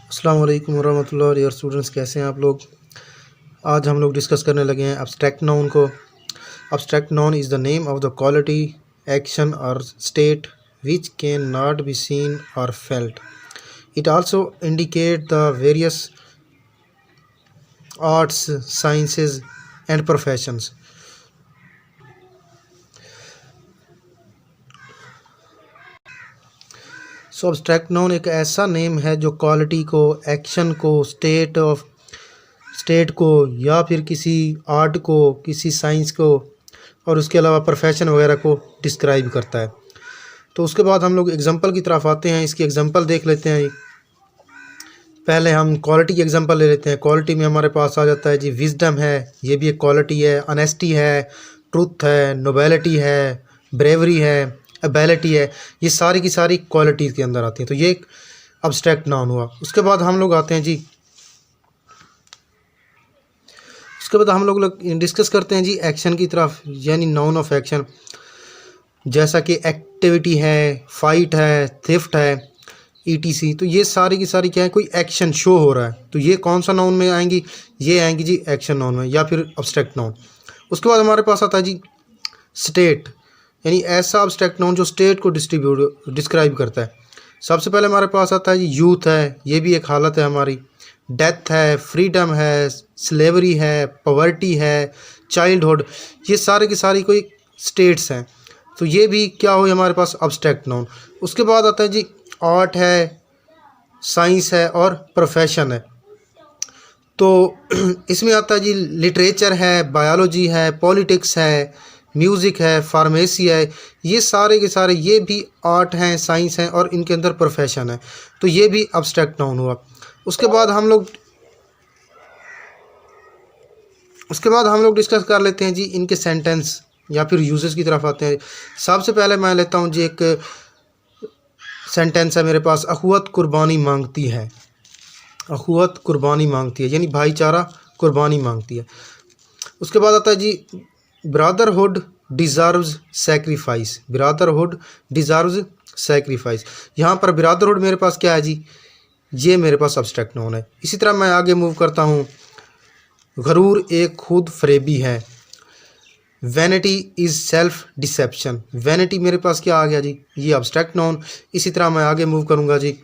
अस्सलाम वालेकुम वरहमतुल्लाह। Dear students, कैसे हैं आप लोग। आज हम लोग डिस्कस करने लगे हैं अब्स्ट्रैक्ट नाउन को। Abstract noun is the name of the quality, action और state which can not be seen और felt. It also indicate the various arts, sciences and professions. So abstract noun एक ऐसा name है जो quality को, action को, state को या फिर किसी आर्ट को, किसी साइंस को और उसके अलावा प्रोफेशन वगैरह को डिस्क्राइब करता है। तो उसके बाद हम लोग एग्जांपल की तरफ आते हैं। इसकी एग्जांपल देख लेते हैं। पहले हम क्वालिटी की एग्जांपल ले लेते हैं। क्वालिटी में हमारे पास आ जाता है जी विजडम है, ये भी एक क्वालिटी है। ऑनेस्टी है, ट्रुथ है, नोबेलिटी है, ब्रेवरी है, एबिलिटी है। ये सारी की सारी क्वालिटीज़ के अंदर आती हैं। तो ये एक अब्स्ट्रैक्ट नाउन हुआ। उसके बाद हम लोग आते हैं जी, उसके बाद हम लोग डिस्कस करते हैं जी एक्शन की तरफ, यानी नाउन ऑफ एक्शन। जैसा कि एक्टिविटी है, फाइट है, थेफ्ट है, ETC। तो ये सारी की सारी क्या है, कोई एक्शन शो हो रहा है। तो ये कौन सा नाउन में आएंगी, ये आएंगी जी एक्शन नाउन में या फिर अब्स्ट्रैक्ट नाउन। उसके बाद हमारे पास आता है जी स्टेट, यानी ऐसा अब्स्ट्रैक्ट नाउन जो स्टेट को डिस्क्राइब करता है। सबसे पहले हमारे पास आता है जी यूथ है, ये भी एक हालत है हमारी। डेथ है, फ्रीडम है, स्लेवरी है, पॉवर्टी है, चाइल्डहुड, ये सारे की सारी कोई स्टेट्स हैं। तो ये भी क्या हुई हमारे पास अब्स्ट्रैक्ट नाउन। उसके बाद आता है जी आर्ट है, साइंस है और प्रोफेशन है। तो इसमें आता है जी लिटरेचर है, बायोलॉजी है, पॉलिटिक्स है, म्यूज़िक है, फार्मेसी है। ये सारे के सारे ये भी आर्ट हैं, साइंस हैं और इनके अंदर प्रोफेशन है। तो ये भी अब्स्ट्रैक्ट नाउन हुआ। उसके बाद हम लोग डिस्कस कर लेते हैं जी इनके सेंटेंस या फिर यूजेस की तरफ आते हैं। सबसे पहले मैं लेता हूँ जी एक सेंटेंस है मेरे पास, अखुवत कुर्बानी मांगती है। अखुवत कुर्बानी मांगती है यानी भाईचारा कुर्बानी मांगती है। उसके बाद आता है जी brotherhood deserves sacrifice. Brotherhood deserves sacrifice. यहाँ पर ब्रदरहुड मेरे पास क्या है जी, ये मेरे पास अब्स्ट्रैक्ट नाउन है। इसी तरह मैं आगे मूव करता हूँ। गरूर एक खुद फरेबी है। Vanity is self deception. Vanity मेरे पास क्या आ गया जी, ये अब्स्ट्रैक्ट नाउन। इसी तरह मैं आगे मूव करूँगा जी,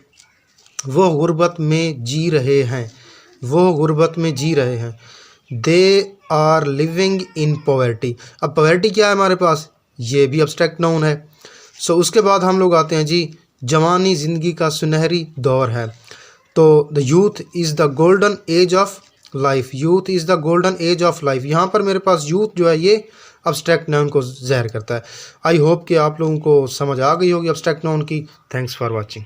वो गुर्बत में जी रहे हैं। वो गुर्बत में जी रहे हैं। They are living in poverty. अब पॉवर्टी क्या है हमारे पास, ये भी अब्स्ट्रैक्ट नाउन है। सो उसके बाद हम लोग आते हैं जी जवानी ज़िंदगी का सुनहरी दौर है। तो the youth is the golden age of life. Youth is the golden age of life. यहाँ पर मेरे पास यूथ जो है ये अब्स्ट्रैक्ट नाउन को ज़ाहिर करता है। आई होप कि आप लोगों को समझ आ गई होगी अब्स्ट्रैक्ट नाउन की। Thanks for watching.